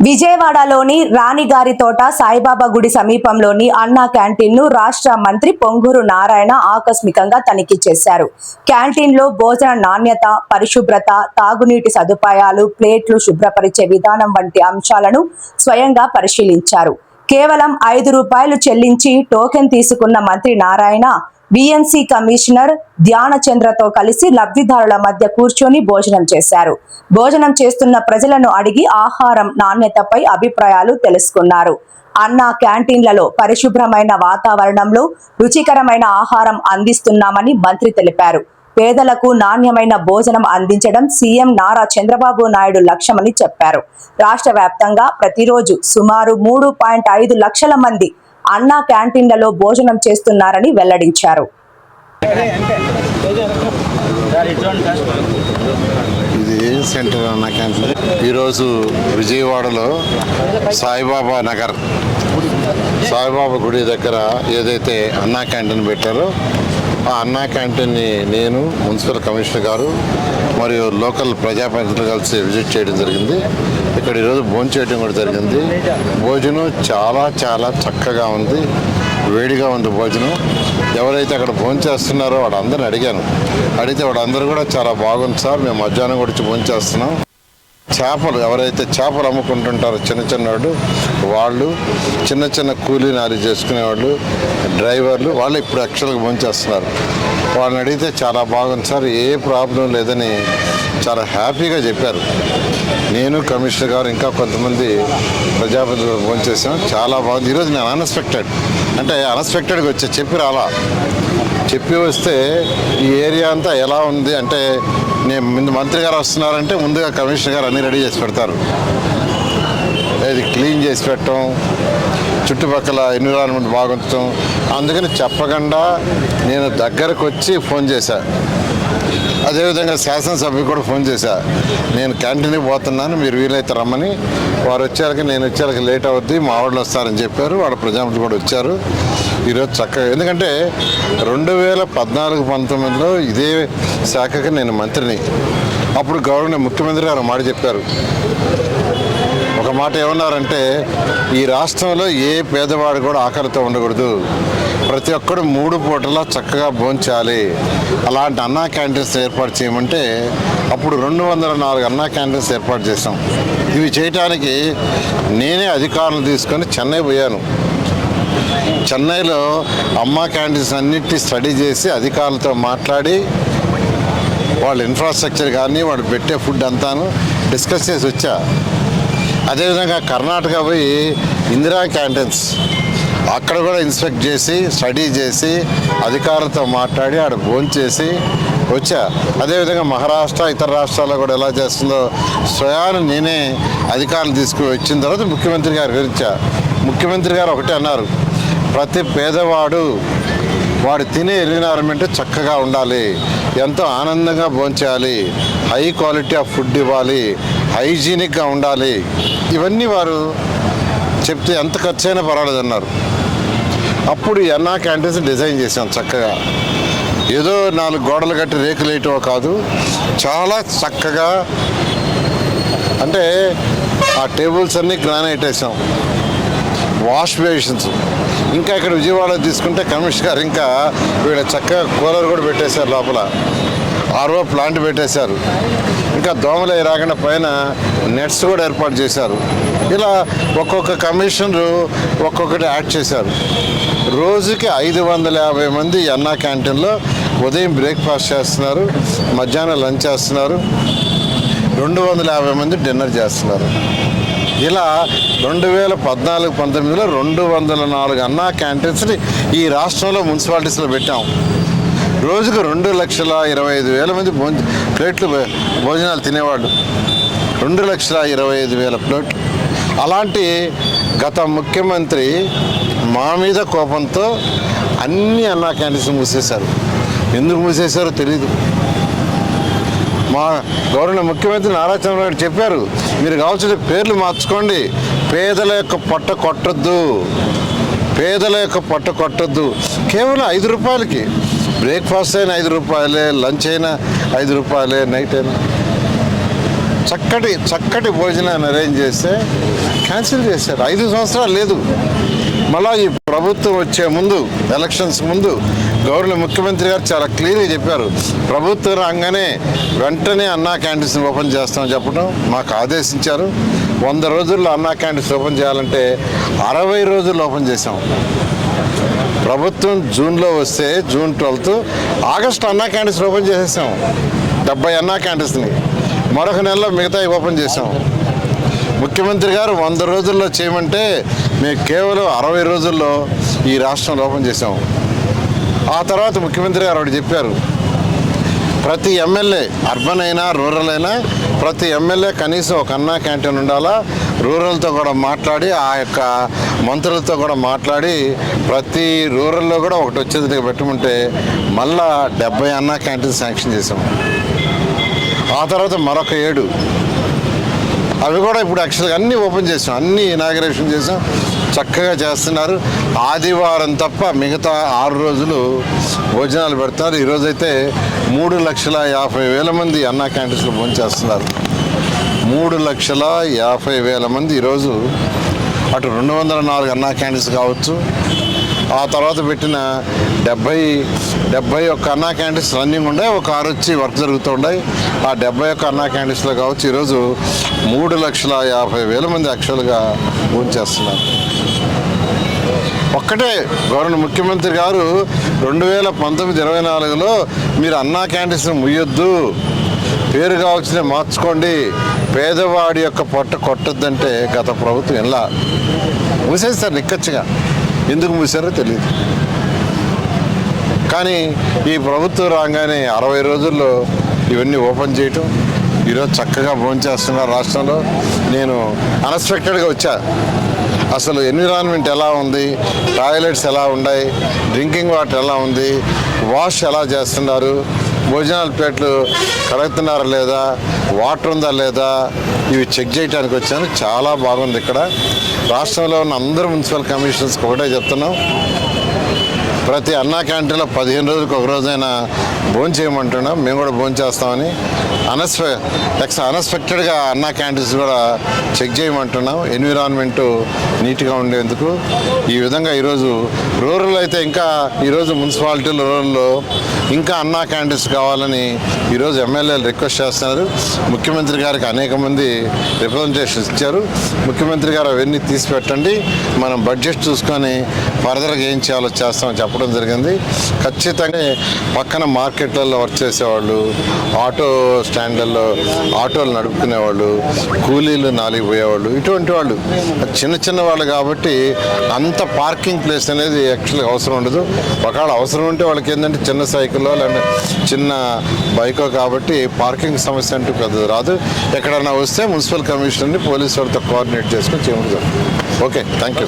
విజయవాడలోని రాణిగారితోట సాయిబాబా గుడి సమీపంలోని అన్నా క్యాంటీన్ ను రాష్ట్ర మంత్రి పొంగూరు నారాయణ ఆకస్మికంగా తనిఖీ చేశారు. క్యాంటీన్ లో భోజన నాణ్యత, పరిశుభ్రత, తాగునీటి సదుపాయాలు, ప్లేట్లు శుభ్రపరిచే విధానం వంటి అంశాలను స్వయంగా పరిశీలించారు. కేవలం ₹5 చెల్లించి టోకెన్ తీసుకున్న మంత్రి నారాయణ బీఎంసీ కమిషనర్ ధ్యానచంద్రతో కలిసి లబ్ధిదారుల మధ్య కూర్చొని భోజనం చేశారు. భోజనం చేస్తున్న ప్రజలను అడిగి ఆహారం నాణ్యతపై అభిప్రాయాలు తెలుసుకున్నారు. అన్నా క్యాంటీన్లలో పరిశుభ్రమైన వాతావరణంలో రుచికరమైన ఆహారం అందిస్తున్నామని మంత్రి తెలిపారు. పేదలకు నాణ్యమైన భోజనం అందించడం సీఎం నారా చంద్రబాబు నాయుడు లక్ష్యమని చెప్పారు. రాష్ట్ర వ్యాప్తంగా ప్రతిరోజు సుమారు 3.5 లక్షల మంది అన్నా క్యాంటీన్లలో భోజనం చేస్తున్నారని వెల్లడించారు. ఇది సెంటర్ అన్నా క్యాంటీన్. ఈరోజు విజయవాడలో సాయిబాబా నగర్ సాయిబాబా గుడి దగ్గర ఏదైతే అన్నా క్యాంటీన్ పెట్టారో ఆ అన్నా క్యాంటీన్ని నేను, మున్సిపల్ కమిషనర్ గారు మరియు లోకల్ ప్రజాప్రతినిధులు కలిసి విజిట్ చేయడం జరిగింది. ఇక్కడ ఈరోజు భోజనం చేయడం కూడా జరిగింది. భోజనం చాలా చాలా చక్కగా ఉంది, వేడిగా ఉంది భోజనం. ఎవరైతే అక్కడ భోజనం చేస్తున్నారో వాళ్ళందరిని అడిగితే వాళ్ళందరూ కూడా చాలా బాగుంది సార్, మేము మధ్యాహ్నం కూడా వచ్చి భోజనం చేస్తున్నాం. చేపలు ఎవరైతే చేపలు అమ్ముకుంటుంటారో వాళ్ళు చిన్న చిన్న కూలీ నారీ చేసుకునేవాళ్ళు, డ్రైవర్లు, వాళ్ళు ఇప్పుడు యాక్చువల్గా భోంచేస్తున్నారు. వాళ్ళని అడిగితే చాలా బాగుంది సార్, ఏ ప్రాబ్లం లేదని చాలా హ్యాపీగా చెప్పారు. నేను, కమిషనర్ గారు, ఇంకా కొంతమంది ప్రజాప్రతినిధులు భోంచేసాం. చాలా బాగుంది. ఈరోజు నేను అన్ఎక్స్పెక్టెడ్గా వచ్చా, చెప్పి వస్తే ఈ ఏరియా అంతా ఎలా ఉంది అంటే, నేను మంత్రి గారు వస్తున్నారంటే ముందుగా కమిషనర్ గారు అన్నీ రెడీ చేసి పెడతారు. అది క్లీన్ చేసి పెట్టడం, చుట్టుపక్కల ఎన్విరాన్మెంట్ బాగుంచడం. అందుకని చెప్పకుండా నేను దగ్గరకు వచ్చి ఫోన్ చేశా. అదేవిధంగా శాసనసభ్యులు కూడా ఫోన్ చేశా, నేను క్యాంటీన్కి పోతున్నాను, మీరు వీలైతే రమ్మని. వారు వచ్చాక నేను వచ్చాక లేట్ అవుద్ది, మా వాళ్ళు వస్తారని చెప్పారు. వాళ్ళ ప్రజాప్రతినిధులు కూడా వచ్చారు. ఈరోజు చక్కగా, ఎందుకంటే 2014-19లో ఇదే శాఖకి నేను మంత్రిని. అప్పుడు గవర్నర్ ముఖ్యమంత్రి గారు మాట చెప్పారు. ఒక మాట ఏమన్నారంటే, ఈ రాష్ట్రంలో ఏ పేదవాడు కూడా ఆకలితో ఉండకూడదు, ప్రతి ఒక్కరు 3 పూటలా చక్కగా భోంచాలి, అలాంటి అన్నా క్యాంటీన్స్ ఏర్పాటు చేయమంటే అప్పుడు 204 అన్నా క్యాంటీన్స్ ఏర్పాటు చేసాం. ఇవి చేయటానికి నేనే అధికారులు తీసుకొని చెన్నై పోయాను. చెన్నైలో అమ్మా క్యాంటీన్స్ అన్నిటినీ స్టడీ చేసి అధికారులతో మాట్లాడి వాళ్ళ ఇన్ఫ్రాస్ట్రక్చర్ కానీ వాళ్ళు పెట్టే ఫుడ్ అంతాను డిస్కస్ చేసి వచ్చా. అదేవిధంగా కర్ణాటక పోయి ఇందిరా క్యాంటీన్స్ అక్కడ కూడా ఇన్స్పెక్ట్ చేసి స్టడీ చేసి అధికారులతో మాట్లాడి ఆడ భోంచేసి వచ్చా. అదేవిధంగా మహారాష్ట్ర, ఇతర రాష్ట్రాల్లో కూడా ఎలా చేస్తుందో స్వయాన్ని నేనే అధికారులు తీసుకుని వచ్చిన తర్వాత ముఖ్యమంత్రి గారు వివరించా. ముఖ్యమంత్రి గారు ఒకటే అన్నారు, ప్రతి పేదవాడు వాడు తినే ఎన్విరాన్మెంట్ చక్కగా ఉండాలి, ఎంతో ఆనందంగా భోంచేయాలి, హై క్వాలిటీ ఆఫ్ ఫుడ్ ఇవ్వాలి, హైజీనిక్గా ఉండాలి. ఇవన్నీ వారు చెప్తే ఎంత ఖర్చు అయినా పర్వాలేదన్నారు. అప్పుడు ఈ అన్నా క్యాంటీన్స్ డిజైన్ చేసాం చక్కగా. ఏదో 4 గోడలు కట్టి రేకులు వేయటం కాదు, చాలా చక్కగా. అంటే ఆ టేబుల్స్ అన్నీ గ్రానైట్ వేసాం, వాష్ బేసిన్స్. ఇంకా ఇక్కడ విజయవాడ తీసుకుంటే కమిషనర్ గారు ఇంకా వీళ్ళ చక్కగా కూలర్ కూడా పెట్టేశారు, లోపల ఆర్ఓ ప్లాంట్ పెట్టేశారు. ఇంకా దోమలు రాకుండా పైన నెట్స్ కూడా ఏర్పాటు చేశారు. ఇలా ఒక్కొక్క కమిషనరు ఒక్కొక్కటి యాడ్ చేశారు. రోజుకి 550 మంది అన్నా క్యాంటీన్లో ఉదయం బ్రేక్ఫాస్ట్ చేస్తున్నారు, మధ్యాహ్నం లంచ్ చేస్తున్నారు, 250 మంది డిన్నర్ చేస్తున్నారు. ఇలా 2014-19లో 204 అన్నా క్యాంటీన్స్ని ఈ రాష్ట్రంలో మున్సిపాలిటీస్లో పెట్టాం. రోజుకు 2,25,000 మంది ప్లేట్లు భోజనాలు తినేవాళ్ళు, 2,25,000 ప్లేట్లు. అలాంటి గత ముఖ్యమంత్రి మా మీద కోపంతో అన్ని అన్నా క్యాంటీన్స్ మూసేశారు. ఎందుకు మూసేశారో తెలీదు. మా గవర్నర్ ముఖ్యమంత్రి నారా చంద్రబాబు నాయుడు చెప్పారు, మీరు కావాల్సిన పేర్లు మార్చుకోండి, పేదల యొక్క పొట్ట కొట్టద్దు. కేవలం ₹5 బ్రేక్ఫాస్ట్ అయినా ₹5, లంచ్ అయినా ₹5, నైట్ అయినా చక్కటి భోజనాన్ని అరేంజ్ చేస్తే క్యాన్సిల్ చేశారు. 5 సంవత్సరాలు లేదు. మళ్ళా ఈ ప్రభుత్వం వచ్చే ముందు, ఎలక్షన్స్ ముందు ముఖ్యమంత్రి గారు చాలా క్లియర్గా చెప్పారు, ప్రభుత్వం రాగానే వెంటనే అన్నా క్యాంటీన్స్ ఓపెన్ చేస్తామని చెప్పడం మాకు ఆదేశించారు. 100 రోజుల్లో అన్నా క్యాంటీన్స్ ఓపెన్ చేయాలంటే 60 రోజుల్లో ఓపెన్ చేసాం. ప్రభుత్వం జూన్లో వస్తే జూన్ 12 ఆగస్టు అన్నా క్యాంటీన్స్ ఓపెన్ చేసేసాం. 70 అన్నా క్యాంటీన్స్ని మరొక నెలలో మిగతా ఓపెన్ చేసాం. ముఖ్యమంత్రి గారు 100 రోజుల్లో చేయమంటే మేము కేవలం 60 రోజుల్లో ఈ రాష్ట్రంలో ఓపెన్ చేసాం. ఆ తర్వాత ముఖ్యమంత్రి గారు ఒకటి చెప్పారు, ప్రతి ఎమ్మెల్యే అర్బన్ అయినా రూరల్ అయినా ప్రతి ఎమ్మెల్యే కనీసం ఒక అన్నా క్యాంటీన్ ఉండాలా. రూరల్తో కూడా మాట్లాడి, ఆ యొక్క మంత్రులతో కూడా మాట్లాడి ప్రతి రూరల్లో కూడా ఒకటి వచ్చేది పెట్టమంటే మళ్ళా 70 అన్నా క్యాంటీన్ శాంక్షన్ చేసాం. ఆ తర్వాత మరొక 7 అవి కూడా ఇప్పుడు యాక్చువల్గా అన్నీ ఓపెన్ చేసాం, అన్నీ ఇనాగరేషన్ చేసాం, చక్కగా చేస్తున్నారు. ఆదివారం తప్ప మిగతా 6 రోజులు భోజనాలు పెడతారు. ఈరోజైతే 3,50,000 మంది అన్నా క్యాంటీన్స్లో భోజనం చేస్తున్నారు. 3,50,000 మంది ఈరోజు అటు 204 అన్నా క్యాంటీన్స్ కావచ్చు, ఆ తర్వాత పెట్టిన 71 అన్నా క్యాంటీన్స్ రన్నింగ్ ఉన్నాయి, ఒక 6 వచ్చి వర్క్ జరుగుతూ ఉన్నాయి. ఆ 71 అన్నా క్యాంటీన్స్లో కావచ్చు ఈరోజు 3,50,000 మంది యాక్చువల్గా భోజనం చేస్తున్నారు. ఒక్కటే ముఖ్యమంత్రి గారు 2019-24లో మీరు అన్నా క్యాంటీన్స్ ముయ్యొద్దు, పేరు కావచ్చునే మార్చుకోండి, పేదవాడి యొక్క పొట్ట కొట్టొద్దంటే గత ప్రభుత్వం ఎలా మూసేస్తారు నిక్కచ్చిగా. ఎందుకు మూసారో తెలియదు. కానీ ఈ ప్రభుత్వం రాగానే 60 రోజుల్లో ఇవన్నీ ఓపెన్ చేయటం, ఈరోజు చక్కగా భోంచేస్తున్నారు రాష్ట్రంలో. నేను అన్ఎక్స్పెక్టెడ్గా వచ్చా. అసలు ఎన్విరాన్మెంట్ ఎలా ఉంది, టాయిలెట్స్ ఎలా ఉన్నాయి, డ్రింకింగ్ వాటర్ ఎలా ఉంది, వాష్ ఎలా చేస్తున్నారు, భోజనాల ప్లేట్లు కడుగుతున్నారా లేదా, వాటర్ ఉందా లేదా, ఇవి చెక్ చేయడానికి వచ్చాను. చాలా బాగుంది ఇక్కడ. రాష్ట్రంలో ఉన్న అందరు మున్సిపల్ కమిషనర్స్కి ఒకటే చెప్తున్నాం, ప్రతి అన్నా క్యాంటీన్లో 15 రోజులకు ఒక రోజైనా భోజనం చేయమంటున్నాం. మేము కూడా భోజనం చేస్తామని అన్ఎక్స్పెక్టెడ్గా అన్నా క్యాంటీన్స్ కూడా చెక్ చేయమంటున్నాం, ఎన్విరాన్మెంటు నీట్గా ఉండేందుకు. ఈ విధంగా ఈరోజు రూరల్ అయితే ఇంకా ఈరోజు మున్సిపాలిటీలు రూరల్లో ఇంకా అన్నా క్యాంటీన్స్ కావాలని ఈరోజు ఎమ్మెల్యేలు రిక్వెస్ట్ చేస్తున్నారు. ముఖ్యమంత్రి గారికి అనేక మంది రిప్రజెంటేషన్స్ ఇచ్చారు. ముఖ్యమంత్రి గారు అవన్నీ తీసి పెట్టండి, మనం బడ్జెట్ చూసుకొని ఫర్దర్గా ఏం చేయాలో చేస్తామని చెప్పడం జరిగింది. ఖచ్చితంగా పక్కన మార్కెట్లలో వర్క్ చేసేవాళ్ళు, ఆటో స్టాండ్లలో ఆటోలు నడుపుకునేవాళ్ళు, కూలీలు నాలుగు పోయేవాళ్ళు, ఇటువంటి వాళ్ళు చిన్న వాళ్ళు కాబట్టి అంత పార్కింగ్ ప్లేస్ అనేది యాక్చువల్గా అవసరం ఉండదు. ఒకవేళ అవసరం ఉంటే వాళ్ళకి ఏంటంటే చిన్న సైకిల్లో లేదా చిన్న బైకో కాబట్టి పార్కింగ్ సమస్య అంటూ పెద్దది రాదు. ఎక్కడన్నా వస్తే మున్సిపల్ కమిషనర్ని పోలీసు వాళ్ళతో కోఆర్డినేట్ చేసుకొని చేయడం. Okay, thank you.